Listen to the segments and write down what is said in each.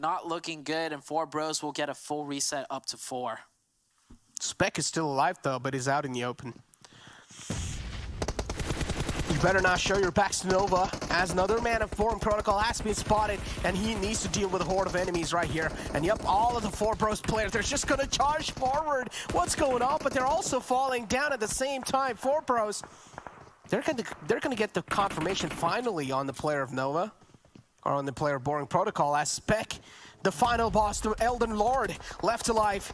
not looking good, and 4 Bros will get a full reset up to 4. Spec is still alive though, but is out in the open. You better not show your backs to Nova, as another man of Foreign Protocol has been spotted, and he needs to deal with a horde of enemies right here. And yep, all of the 4 Bros players, they're just gonna charge forward. What's going on? But they're also falling down at the same time. 4 Bros, they're gonna get the confirmation finally on the player of Nova, or on the player of Boring Protocol, as Spec, the final boss, the Elden Lord, left alive.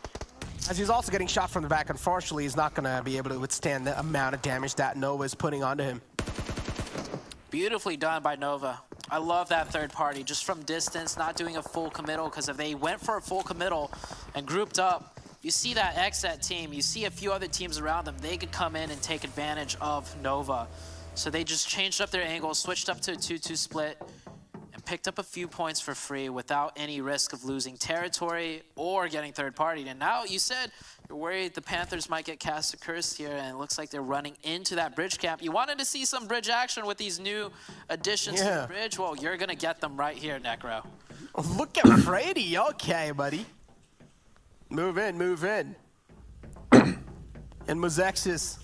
As he's also getting shot from the back. Unfortunately, he's not gonna be able to withstand the amount of damage that Nova is putting onto him. Beautifully done by Nova. I love that third party, just from distance, not doing a full committal, because if they went for a full committal and grouped up, you see that XZ team, you see a few other teams around them, they could come in and take advantage of Nova. So they just changed up their angle, switched up to a 2-2 split, and picked up a few points for free without any risk of losing territory or getting third party. And now you said you're worried the Panthers might get cast a curse here, and it looks like they're running into that bridge camp. You wanted to see some bridge action with these new additions to the bridge? Well, you're going to get them right here, Necro. Look at Frady. Okay, buddy. Move in, move in. And Mozexis.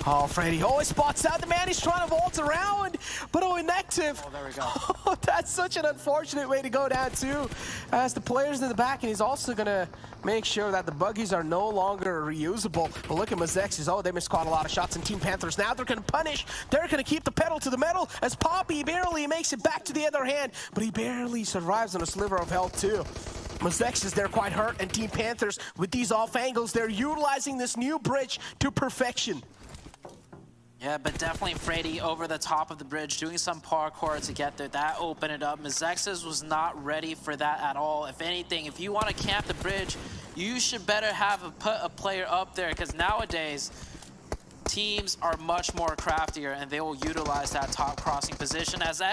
Oh, Frady always spots out the man. He's trying to vault around, but inactive. Oh, there we go. Oh, that's such an unfortunate way to go down, too. As the player's in the back, and he's also going to make sure that the buggies are no longer reusable. But look at Mozexis. Oh, they missed quite a lot of shots in Team Panthers. Now they're going to punish. They're going to keep the pedal to the metal as Poppy barely makes it back to the other hand, but he barely survives on a sliver of health, too. Mozexis, they're quite hurt, and Team Panthers, with these off angles, they're utilizing this new bridge to perfection. Yeah, but definitely Frady over the top of the bridge, doing some parkour to get there. That opened it up. Mozexis was not ready for that at all. If anything, if you want to camp the bridge, you should better have put a player up there, because nowadays, teams are much more craftier, and they will utilize that top crossing position as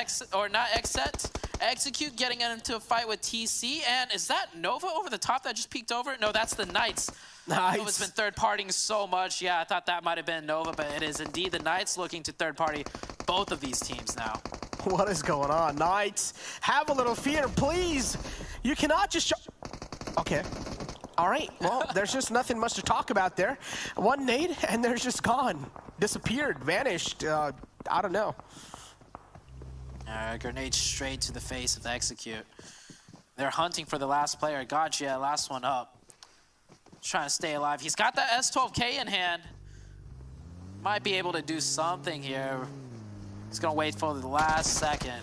Execute getting into a fight with TC. And is that Nova over the top that just peeked over? No, that's the Knights. Nice. Nova's been third partying so much. Yeah, I thought that might have been Nova, but it is indeed the Knights looking to third party both of these teams now. What is going on? Knights, have a little fear, please. You cannot just okay. All right, well, there's just nothing much to talk about there. One nade, and they're just gone. Disappeared, vanished, I don't know. Grenade straight to the face of the Execute. They're hunting for the last player. Gotcha, last one up. Trying to stay alive. He's got that S12K in hand. Might be able to do something here. He's gonna wait for the last second.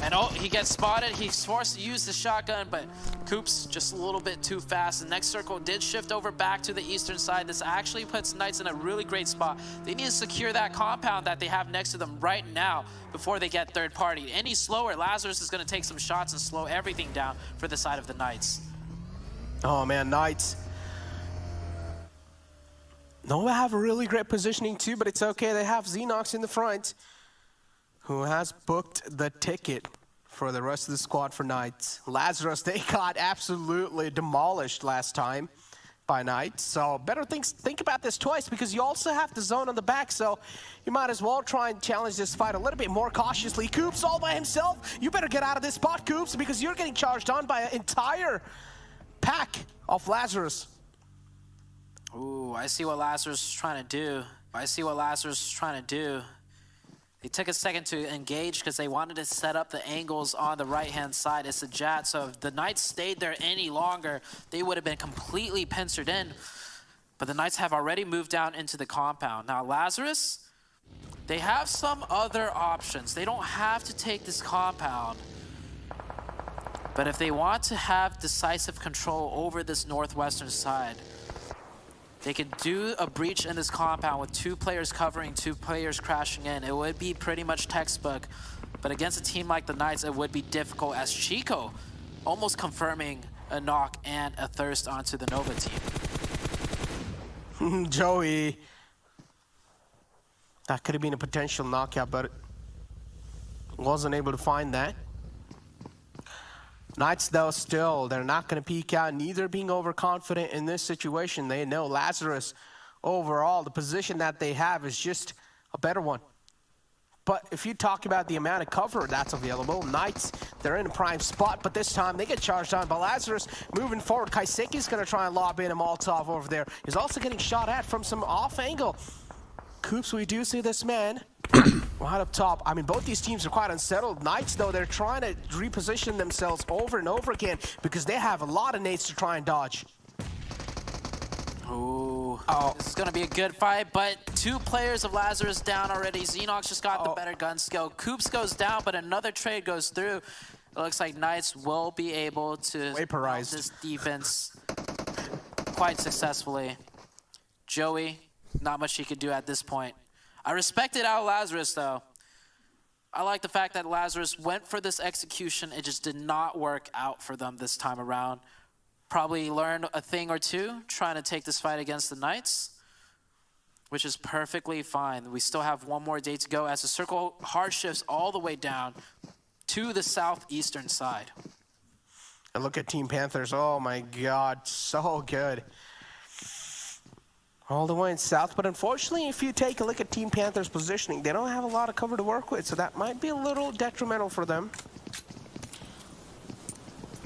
And oh, he gets spotted. He's forced to use the shotgun, but Coop's just a little bit too fast. The next circle did shift over back to the eastern side. This actually puts Knights in a really great spot. They need to secure that compound that they have next to them right now before they get third party. Any slower, Lazarus is gonna take some shots and slow everything down for the side of the Knights. Oh man, Knights. Nova have a really great positioning too, but it's okay. They have Xenox in the front, who has booked the ticket for the rest of the squad for Knights. Lazarus, they got absolutely demolished last time by Knights, so better think about this twice, because you also have the zone on the back, so you might as well try and challenge this fight a little bit more cautiously. Coops all by himself. You better get out of this spot, Coops, because you're getting charged on by an entire pack of Lazarus. Ooh, I see what Lazarus is trying to do. They took a second to engage because they wanted to set up the angles on the right-hand side. It's a Jat, so if the Knights stayed there any longer, they would have been completely pincered in. But the Knights have already moved down into the compound. Now, Lazarus, they have some other options. They don't have to take this compound. But if they want to have decisive control over this northwestern side, they could do a breach in this compound with 2 players covering, 2 players crashing in. It would be pretty much textbook. But against a team like the Knights, it would be difficult, as Chico almost confirming a knock and a thirst onto the Nova team. Joey. That could have been a potential knockout, but wasn't able to find that. Knights, though, still, they're not going to peek out, neither being overconfident in this situation. They know Lazarus, overall, the position that they have is just a better one. But if you talk about the amount of cover that's available, Knights, they're in a prime spot, but this time they get charged on by Lazarus. Moving forward, Kaiseki's going to try and lob in a Molotov over there. He's also getting shot at from some off angle. Coops, we do see this man right up top. I mean, both these teams are quite unsettled. Knights, though, they're trying to reposition themselves over and over again because they have a lot of nades to try and dodge. Ooh, this is going to be a good fight, but 2 players of Lazarus down already. Xenox just got the better gun skill. Coops goes down, but another trade goes through. It looks like Knights will be able to vaporize this defense quite successfully. Joey, not much he could do at this point. I respected out Lazarus, though. I like the fact that Lazarus went for this execution. It just did not work out for them this time around. Probably learned a thing or two trying to take this fight against the Knights, which is perfectly fine. We still have 1 more day to go as the circle hard shifts all the way down to the southeastern side. And look at Team Panthers. Oh my God, so good. All the way in south, but unfortunately, if you take a look at Team Panthers' positioning, they don't have a lot of cover to work with, so that might be a little detrimental for them.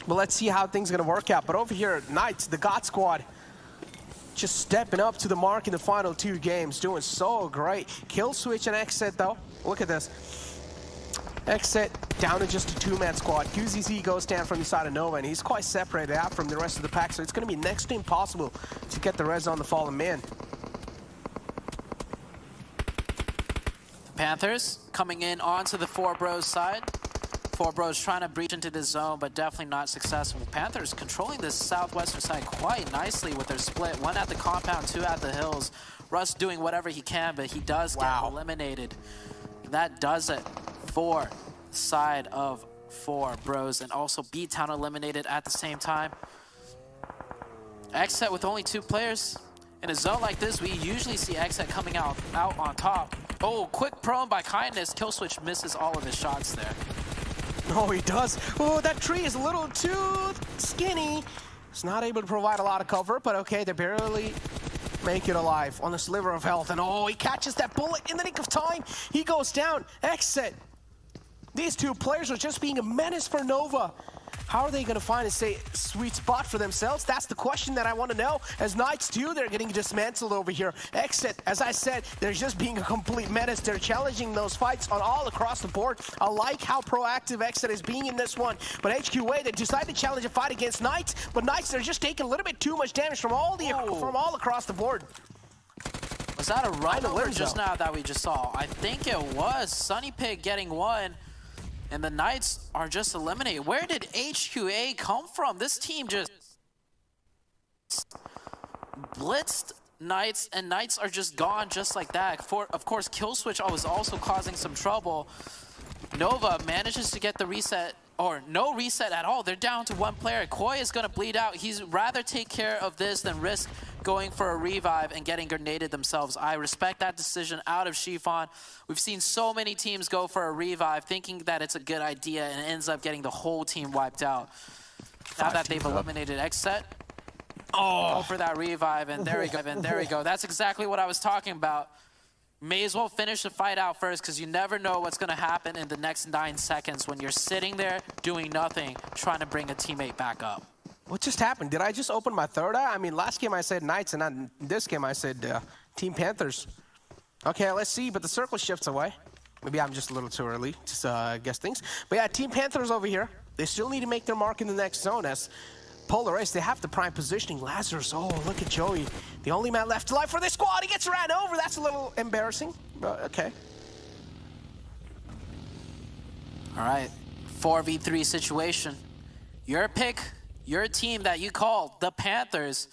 But let's see how things are going to work out. But over here, Knights, the God Squad, just stepping up to the mark in the final 2 games, doing so great. Kill switch and Exit, though. Look at this. Exit down to just a 2-man squad. QZZ goes down from the side of Nova, and he's quite separated out from the rest of the pack, so it's going to be next to impossible to get the res on the fallen man. The Panthers coming in onto the 4 Bros side. 4 Bros trying to breach into this zone, but definitely not successful. Panthers controlling this southwestern side quite nicely with their split. 1 at the compound, 2 at the hills. Russ doing whatever he can, but he does get eliminated. And that does it for side of 4 Bros. And also B-Town eliminated at the same time. Exet with only 2 players. In a zone like this, we usually see Exet coming out on top. Oh, quick prone by Kindness. Killswitch misses all of his shots there. Oh, he does. Oh, that tree is a little too skinny. He's not able to provide a lot of cover, but okay, they barely make it alive on a sliver of health. And oh, he catches that bullet in the nick of time. He goes down. Exit. These 2 players are just being a menace for Nova. How are they going to find a sweet spot for themselves? That's the question that I want to know. As Knights do, they're getting dismantled over here. Exit, as I said, they're just being a complete menace. They're challenging those fights on all across the board. I like how proactive Exit is being in this one. But HQA, they decided to challenge a fight against Knights. But Knights, they're just taking a little bit too much damage from all across the board. Was that a run over just now that we just saw? I think it was. Sunny Pig getting 1. And the Knights are just eliminated. Where did HQA come from? This team just blitzed Knights, and Knights are just gone just like that. Of course, Killswitch was also causing some trouble. Nova manages to get the reset, or no reset at all. They're down to 1 player. Koi is going to bleed out. He's rather take care of this than risk going for a revive and getting grenaded themselves. I respect that decision out of Chiffon. We've seen so many teams go for a revive thinking that it's a good idea and ends up getting the whole team wiped out. Now that they've eliminated Xset, go for that revive, and there we go, and there we go. That's exactly what I was talking about. May as well finish the fight out first, because you never know what's going to happen in the next 9 seconds when you're sitting there doing nothing, trying to bring a teammate back up. What just happened? Did I just open my third eye? I mean, last game I said Knights, and in this game I said Team Panthers. Okay, let's see, but the circle shifts away. Maybe I'm just a little too early to guess things. But yeah, Team Panthers over here. They still need to make their mark in the next zone as Polar Ace, they have the prime positioning. Lazarus, oh, look at Joey. The only man left alive for this squad. He gets ran over. That's a little embarrassing, but okay. All right, 4v3 situation. Your pick, your team that you called, the Panthers.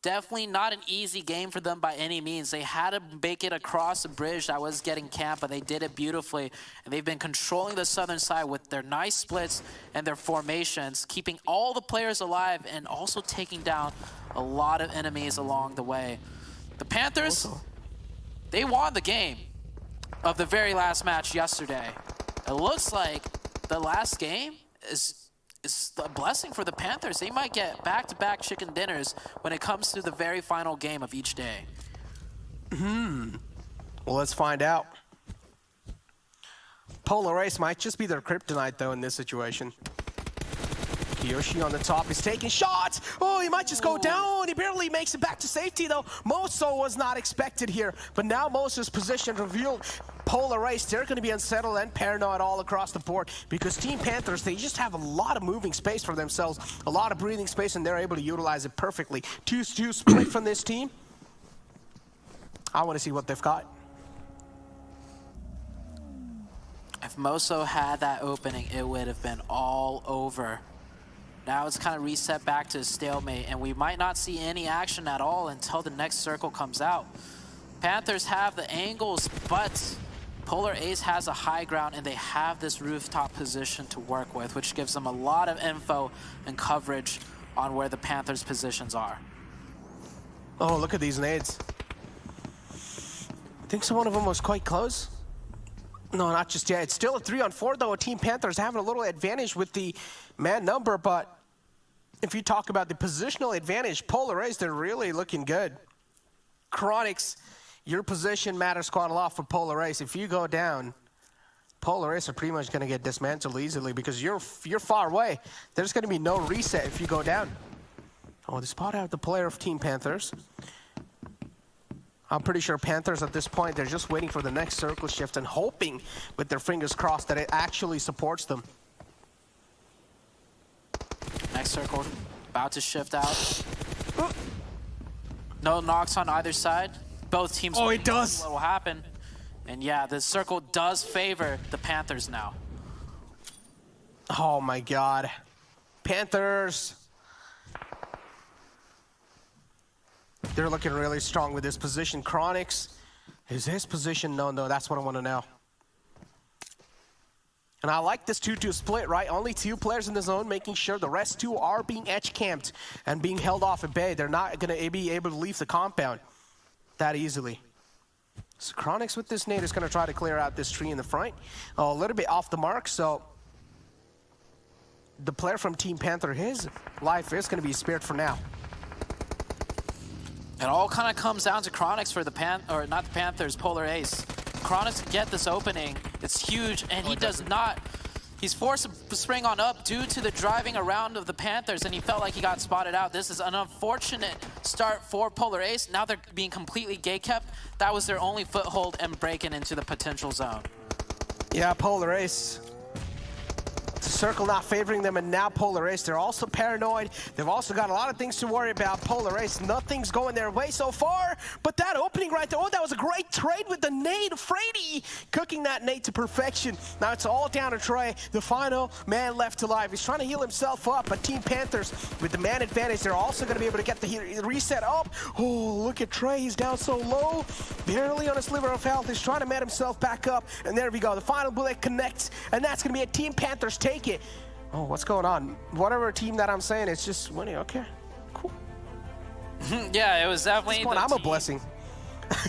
Definitely not an easy game for them by any means. They had to make it across a bridge that was getting camped, but they did it beautifully. And they've been controlling the southern side with their nice splits and their formations, keeping all the players alive and also taking down a lot of enemies along the way. The Panthers, they won the game of the very last match yesterday. It looks like the last game is a blessing for the Panthers. They might get back-to-back chicken dinners when it comes to the very final game of each day. Well, let's find out. Polar Ace might just be their kryptonite, though, in this situation. Kiyoshi on the top is taking shots. Oh, he might just go down. He barely makes it back to safety, though. Moso was not expected here, but now Moso's position revealed. Polar Ace, they're going to be unsettled and paranoid all across the board because Team Panthers, they just have a lot of moving space for themselves, a lot of breathing space, and they're able to utilize it perfectly. 2-2 split from this team. I want to see what they've got. If Moso had that opening, it would have been all over. Now it's kind of reset back to a stalemate, and we might not see any action at all until the next circle comes out. Panthers have the angles, but Polar Ace has a high ground, and they have this rooftop position to work with, which gives them a lot of info and coverage on where the Panthers' positions are. Oh, look at these nades. I think one of them was quite close. No, not just yet. It's still a 3-on-4, though. Team Panthers having a little advantage with the man number, but if you talk about the positional advantage, Polar Ace, they're really looking good. Chronics, your position matters quite a lot for Polar Ace. If you go down, Polar Ace are pretty much going to get dismantled easily because you're far away. There's going to be no reset if you go down. Oh, they spot out the player of Team Panthers. I'm pretty sure Panthers at this point, they're just waiting for the next circle shift and hoping with their fingers crossed that it actually supports them. Next circle, about to shift out. No knocks on either side. Both teams. Oh, it does. What will happen? And yeah, the circle does favor the Panthers now. Oh my God, Panthers. They're looking really strong with this position. Chronics, is his position? No, that's what I want to know. And I like this 2-2 split, right? Only 2 players in the zone, making sure the rest 2 are being edge-camped and being held off at bay. They're not going to be able to leave the compound that easily. So Chronics with this nade is going to try to clear out this tree in the front. A little bit off the mark, so the player from Team Panther, his life is going to be spared for now. It all kind of comes down to Chronics for the not the Panthers, Polar Ace. Chronics get this opening, it's huge, and he does not. He's forced to spring on up due to the driving around of the Panthers, and he felt like he got spotted out. This is an unfortunate start for Polar Ace. Now they're being completely gate-kept. That was their only foothold and breaking into the potential zone. Yeah, Polar Ace. The circle not favoring them, and now Polar Ace, they're also paranoid. They've also got a lot of things to worry about. Polar Ace, nothing's going their way so far, but that opening right there, oh, that was a great trade with the nade. Frady cooking that nade to perfection. Now it's all down to Trey, the final man left alive. He's trying to heal himself up, but Team Panthers, with the man advantage, they're also going to be able to get the reset up. Oh, look at Trey, he's down so low, barely on a sliver of health. He's trying to man himself back up, and there we go. The final bullet connects, and that's going to be a Team Panthers take it. Oh, what's going on? Whatever team that I'm saying, it's just winning. Okay, cool. Yeah, it was definitely. At this point, I'm a blessing.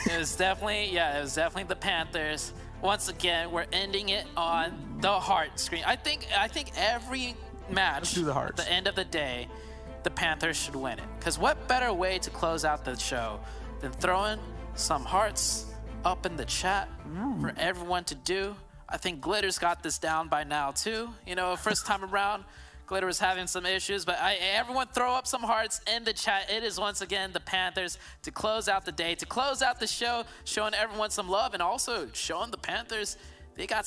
It was definitely the Panthers. Once again, we're ending it on the heart screen. I think every match, let's do the hearts. At the end of the day, the Panthers should win it. Because what better way to close out the show than throwing some hearts up in the chat for everyone to do? I think Glitter's got this down by now too. You know, first time around, Glitter was having some issues, but everyone throw up some hearts in the chat. It is once again the Panthers to close out the day, to close out the show, showing everyone some love, and also showing the Panthers they got